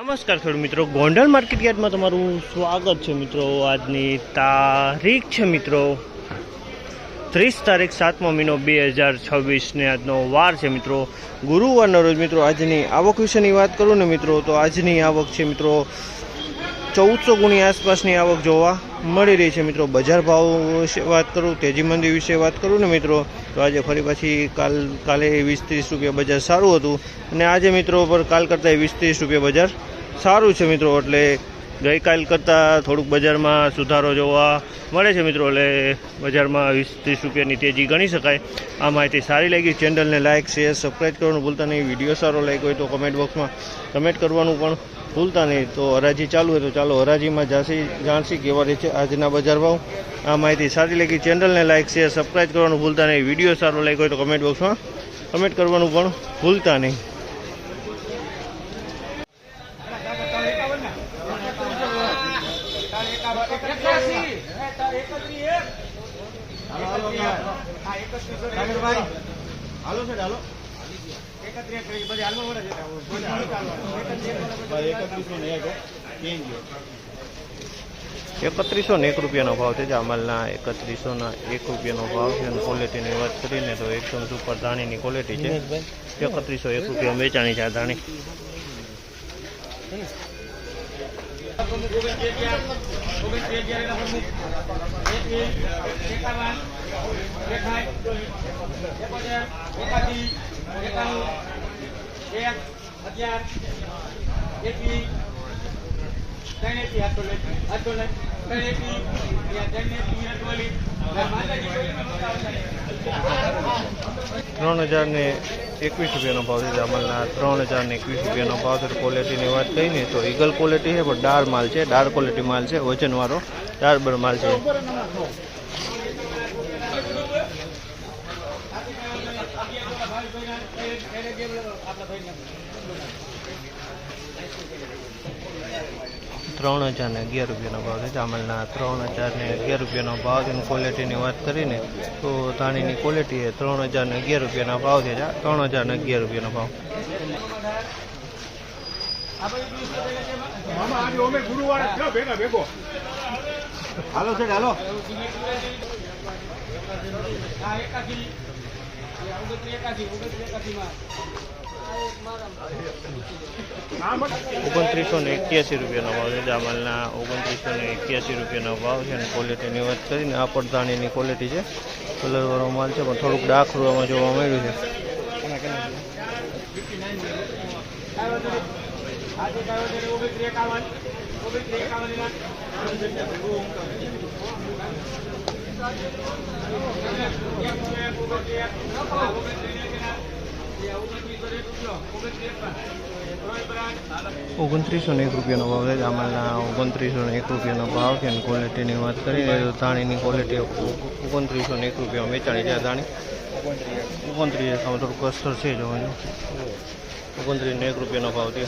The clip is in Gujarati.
નમસ્કાર ખેડૂત મિત્રો, ગોંડલ માર્કેટ યાર્ડમાં તમારું સ્વાગત છે મિત્રો। આજની તારીખ છે મિત્રો 30 તારીખ 7મો મહિનો 2026 ને આજનો વાર છે મિત્રો ગુરુવારનો રોજ। મિત્રો આજની આવક વિશેની વાત કરું ને મિત્રો તો આજની આવક છે મિત્રો 1400 ગુણી આસપાસની આવક જોવા મળી રહી છે મિત્રો। બજાર ભાવ વિશે વાત કરું, તેજી મંદી વિશે વાત કરું ને મિત્રો તો આજે ફરી પાછી કાલે 20-30 રૂપિયા બજાર સારું હતું અને આજે મિત્રો પર કાલ કરતાં 20-30 રૂપિયા બજાર સારું છે મિત્રો। એટલે ગઈકાલ કરતાં થોડુંક બજારમાં સુધારો જોવા મળે છે મિત્રો। એટલે બજારમાં 20-30 રૂપિયાની તેજી ગણી શકાય। આ માહિતી સારી લાગી, ચેનલને લાઇક શેર સબસ્ક્રાઈબ કરવાનું ભૂલતા નહીં। વિડીયો સારો લાગ્યો હોય તો કમેન્ટ બોક્સમાં કમેન્ટ કરવાનું પણ ભૂલતા નહીં। તો હરાજી ચાલુ હોય તો ચાલો હરાજીમાં જાણશી કેવા રહે છે આજના બજાર ભાવ। આ માહિતી સારી લાગી, ચેનલને લાઇક શેર સબસ્ક્રાઈબ કરવાનું ભૂલતા નહીં। વિડીયો સારો લાગ્યો હોય તો કમેન્ટ બોક્સમાં કમેન્ટ કરવાનું પણ ભૂલતા નહીં। હાલો છે હાલો 3101 રૂપિયાનો ભાવ છે। જામલના 3101 રૂપિયાનો ભાવ છે અને ક્વોલિટીની વાત કરીને તો એકદમ સુપર ધાણીની ક્વોલિટી છે। 3101 રૂપિયા વેચાણી છે આ ધાણી। ₹3021 ભાવ છે। જામલના 3021 રૂપિયાનો ભાવ છે। ક્વોલિટીની વાત કરીને તો ઈગલ ક્વોલિટી છે પણ ડાળ માલ છે, ડાળ ક્વોલિટી માલ છે, વજનવાળો ડાળબર માલ છે। ₹3011 રૂપિયાનો ભાવ છે। જામલના 3011 રૂપિયાનો ભાવ છે। ક્વોલિટીની વાત કરીને તો ધાણીની ક્વોલિટી છે। 3011 રૂપિયાના ભાવ છે। 3011 રૂપિયાનો ભાવ। હાલો છે હાલો 2981 રૂપિયાનો ભાવ છે। જામલના 2981 રૂપિયાનો ભાવ છે અને ક્વોલિટીની વાત કરીને આ પણ ધાણીની ક્વોલિટી છે, કલરવાળો માલ છે પણ થોડુંક ડાખરું આમાં જોવા મળ્યું છે। ₹2901 રૂપિયાનો ભાવ છે। જામલના 2901 રૂપિયાનો ભાવ છે અને ક્વોલિટીની વાત કરીને તો ધાણીની ક્વોલિટી 2901 રૂપિયામાં વેચાણી છે। આ ધાણી 29 થોડું કસ્તર છે જોવાનું। 2901 રૂપિયાનો ભાવ છે।